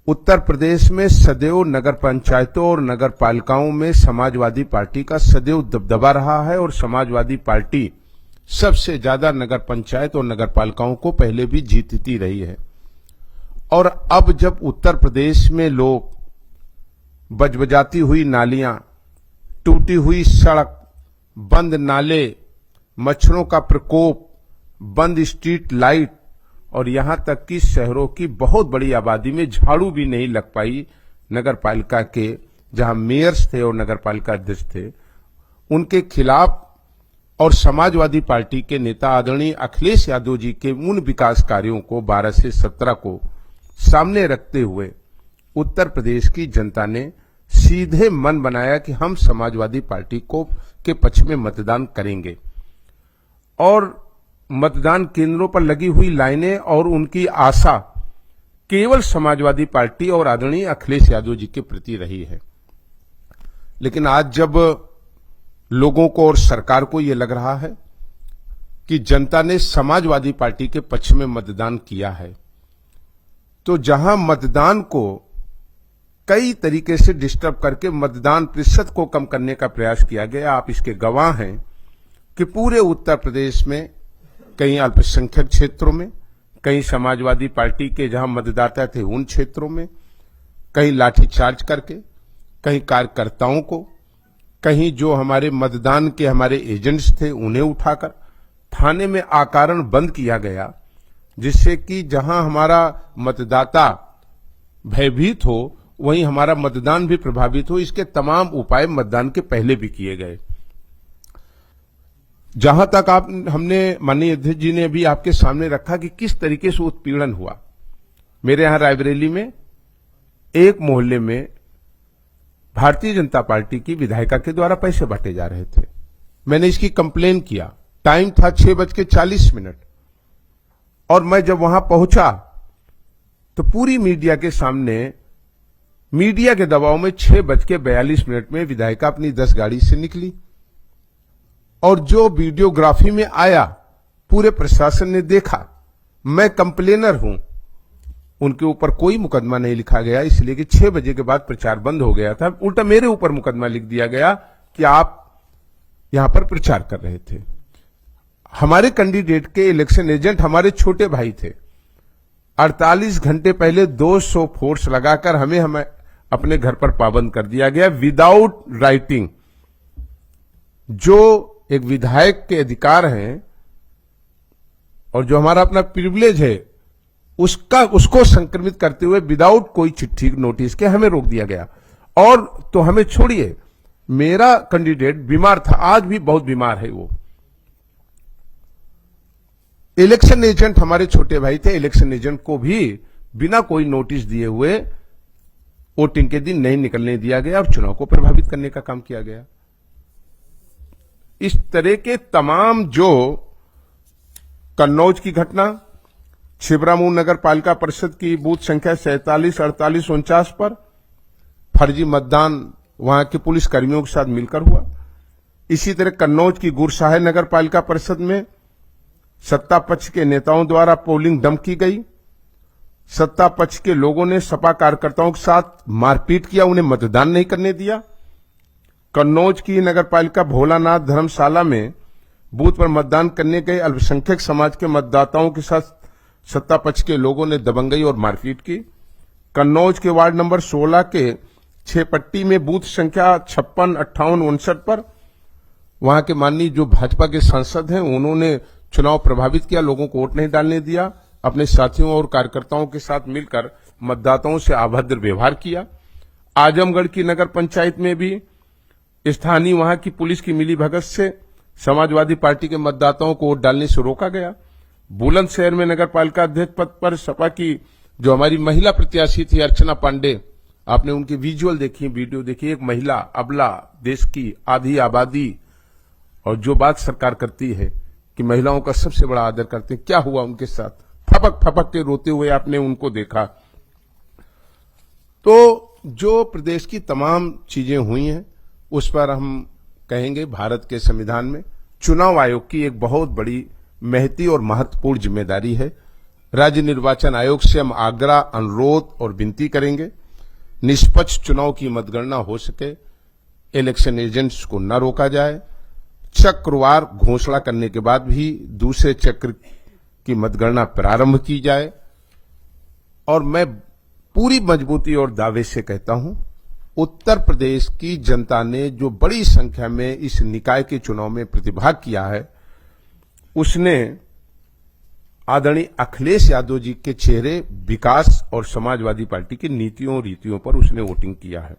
उत्तर प्रदेश में सदैव नगर पंचायतों और नगर पालिकाओं में समाजवादी पार्टी का सदैव दबदबा रहा है और समाजवादी पार्टी सबसे ज्यादा नगर पंचायत और नगर पालिकाओं को पहले भी जीतती रही है। और अब जब उत्तर प्रदेश में लोग बजबजाती हुई नालियां, टूटी हुई सड़क, बंद नाले, मच्छरों का प्रकोप, बंद स्ट्रीट लाइट और यहां तक कि शहरों की बहुत बड़ी आबादी में झाड़ू भी नहीं लग पाई नगर पालिका के जहां मेयर्स थे और नगर पालिका अध्यक्ष थे, उनके खिलाफ और समाजवादी पार्टी के नेता आदरणीय अखिलेश यादव जी के उन विकास कार्यों को 12 से 17 को सामने रखते हुए उत्तर प्रदेश की जनता ने सीधे मन बनाया कि हम समाजवादी पार्टी को के पक्ष में मतदान करेंगे। और मतदान केंद्रों पर लगी हुई लाइनें और उनकी आशा केवल समाजवादी पार्टी और आदरणीय अखिलेश यादव जी के प्रति रही है। लेकिन आज जब लोगों को और सरकार को यह लग रहा है कि जनता ने समाजवादी पार्टी के पक्ष में मतदान किया है, तो जहां मतदान को कई तरीके से डिस्टर्ब करके मतदान प्रतिशत को कम करने का प्रयास किया गया, आप इसके गवाह हैं कि पूरे उत्तर प्रदेश में कई अल्पसंख्यक क्षेत्रों में, कई समाजवादी पार्टी के जहां मतदाता थे उन क्षेत्रों में, कहीं लाठीचार्ज करके, कहीं कार्यकर्ताओं को, कहीं जो हमारे मतदान के हमारे एजेंट्स थे उन्हें उठाकर थाने में आकारण बंद किया गया, जिससे कि जहां हमारा मतदाता भयभीत हो वहीं हमारा मतदान भी प्रभावित हो। इसके तमाम उपाय मतदान के पहले भी किए गए। जहां तक हमने माननीय अध्यक्ष जी ने भी आपके सामने रखा कि किस तरीके से उत्पीड़न हुआ। मेरे यहां रायबरेली में एक मोहल्ले में भारतीय जनता पार्टी की विधायिका के द्वारा पैसे बांटे जा रहे थे। मैंने इसकी कंप्लेन किया। टाइम था 6:40 और मैं जब वहां पहुंचा तो पूरी मीडिया के सामने, मीडिया के दबाव में 6:42 में विधायिका अपनी 10 गाड़ी से निकली और जो वीडियोग्राफी में आया पूरे प्रशासन ने देखा। मैं कंप्लेनर हूं, उनके ऊपर कोई मुकदमा नहीं लिखा गया, इसलिए कि 6 बजे के बाद प्रचार बंद हो गया था। उल्टा मेरे ऊपर मुकदमा लिख दिया गया कि आप यहां पर प्रचार कर रहे थे। हमारे कैंडिडेट के इलेक्शन एजेंट हमारे छोटे भाई थे। 48 घंटे पहले 200 फोर्स लगाकर हमें अपने घर पर पाबंद कर दिया गया विदाउट राइटिंग। जो एक विधायक के अधिकार हैं और जो हमारा अपना प्रिविलेज है उसको संक्रमित करते हुए विदाउट कोई चिट्ठी नोटिस के हमें रोक दिया गया। और तो हमें छोड़िए, मेरा कैंडिडेट बीमार था, आज भी बहुत बीमार है वो। इलेक्शन एजेंट हमारे छोटे भाई थे, इलेक्शन एजेंट को भी बिना कोई नोटिस दिए हुए वोटिंग के दिन नहीं निकलने दिया गया और चुनाव को प्रभावित करने का काम किया गया। इस तरह के तमाम, जो कन्नौज की घटना, छिबरामऊ नगर पालिका परिषद की बूथ संख्या 47, 48, 49 पर फर्जी मतदान वहां के पुलिस कर्मियों के साथ मिलकर हुआ। इसी तरह कन्नौज की गुरसाहे नगर पालिका परिषद में सत्ता पक्ष के नेताओं द्वारा पोलिंग डंप की गई। सत्ता पक्ष के लोगों ने सपा कार्यकर्ताओं के साथ मारपीट किया, उन्हें मतदान नहीं करने दिया। कन्नौज की नगर पालिका भोलानाथ धर्मशाला में बूथ पर मतदान करने गए अल्पसंख्यक समाज के मतदाताओं के साथ सत्ता पक्ष के लोगों ने दबंगई और मारपीट की। कन्नौज के वार्ड नंबर 16 के 6 पट्टी में बूथ संख्या 56, 58, 59 पर वहां के माननीय जो भाजपा के सांसद हैं उन्होंने चुनाव प्रभावित किया, लोगों को वोट नहीं डालने दिया, अपने साथियों और कार्यकर्ताओं के साथ मिलकर मतदाताओं से अभद्र व्यवहार किया। आजमगढ़ की नगर पंचायत में भी स्थानीय वहां की पुलिस की मिलीभगत से समाजवादी पार्टी के मतदाताओं को वोट डालने से रोका गया। बुलंदशहर में नगर पालिका अध्यक्ष पद पर सपा की जो हमारी महिला प्रत्याशी थी अर्चना पांडे, आपने उनकी विजुअल देखी, वीडियो देखी। एक महिला अबला, देश की आधी आबादी, और जो बात सरकार करती है कि महिलाओं का सबसे बड़ा आदर करते हैं, क्या हुआ उनके साथ? फपक फपक के रोते हुए आपने उनको देखा। तो जो प्रदेश की तमाम चीजें हुई हैं उस पर हम कहेंगे भारत के संविधान में चुनाव आयोग की एक बहुत बड़ी महती और महत्वपूर्ण जिम्मेदारी है। राज्य निर्वाचन आयोग से हम आग्रह, अनुरोध और विनती करेंगे, निष्पक्ष चुनाव की मतगणना हो सके, इलेक्शन एजेंट्स को न रोका जाए, चक्रवार घोषणा करने के बाद भी दूसरे चक्र की मतगणना प्रारंभ की जाए। और मैं पूरी मजबूती और दावे से कहता हूं, उत्तर प्रदेश की जनता ने जो बड़ी संख्या में इस निकाय के चुनाव में प्रतिभाग किया है, उसने आदरणीय अखिलेश यादव जी के चेहरे, विकास और समाजवादी पार्टी की नीतियों और रीतियों पर उसने वोटिंग किया है।